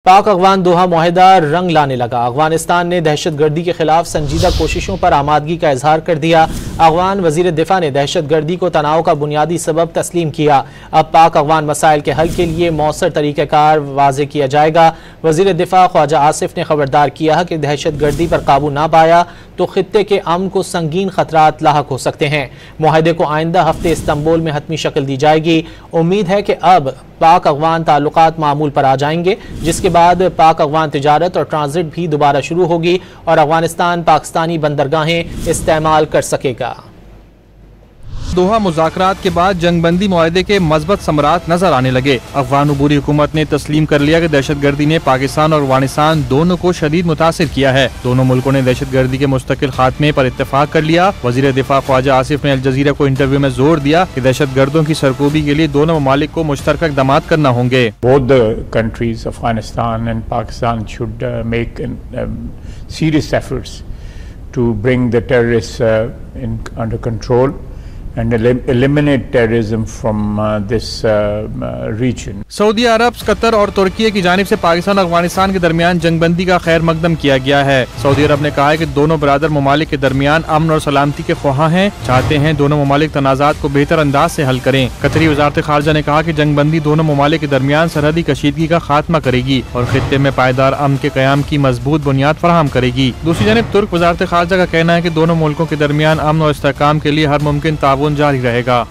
Pak Afghan Doha معاہدہ رنگ لانے لگا۔ افغانستان نے دہشت گردی کے خلاف سنجیدہ کوششوں پر آمادگی کا اظہار کر دیا۔ افغان وزیر دفاع نے دہشت گردی کو تناؤ کا بنیادی سبب تسلیم کیا۔ اب پاک افغان مسائل کے حل کے لیے مؤثر طریقہ کار واضح کیا جائے گا۔ وزیر دفاع خواجہ آصف نے خبردار کیا کہ دہشت گردی پر قابو نہ پایا تو خطے کے امن کو سنگین خطرات لاحق ہو سکتے ہیں۔ معاہدے کو آئندہ ہفتے استنبول میں حتمی شکل دی جائے گی۔ امید ہے کہ اب پاک افغان تعلقات معمول پر آ جائیں گے، جس کے بعد پاک افغان تجارت اور ٹرانزٹ بھی دوبارہ شروع ہوگی اور افغانستان پاکستانی بندرگاہیں استعمال کر سکے گا۔ دوحہ مذاکرات کے بعد جنگ بندی معاہدے کے مثبت ثمرات نظر آنے لگے۔ افغان عبوری حکومت نے تسلیم کر لیا کہ دہشت گردی نے پاکستان اور افغانستان دونوں کو شدید متاثر کیا ہے۔ دونوں ملکوں نے دہشت گردی کے مستقل خاتمے پر اتفاق کر لیا۔ وزیر دفاع خواجہ آصف نے الجزیرہ کو انٹرویو میں زور دیا کہ دہشت گردوں کی سرکوبی کے لیے دونوں ممالک کو مشترکہ اقدامات کرنا ہوں گے۔ Both the countries, Afghanistan and Pakistan, should make serious efforts to bring the terrorists under control and eliminate terrorism from this region. سعودی عرب، قطر اور ترکی کی جانب سے پاکستان اور افغانستان کے درمیان جنگ بندی کا خیر مقدم کیا گیا ہے۔ سعودی عرب نے کہا ہے کہ دونوں برادر ممالک کے درمیان امن اور سلامتی کے خواہاں ہیں، چاہتے ہیں دونوں ممالک تنازعات کو بہتر انداز سے حل کریں۔ قطری وزارت خارجہ نے کہا کہ جنگ بندی دونوں ممالک کے درمیان سرحدی کشیدگی کا خاتمہ کرے گی اور خطے میں پائیدار امن کے قیام کی مضبوط بنیاد فراہم کرے گی۔ دوسری جانب ترک وزارت خارجہ کا کہنا ہے کہ دونوں ملکوں کے درمیان امن اور استحکام کے لیے ہر ممکن تعاون جاری رہے گا۔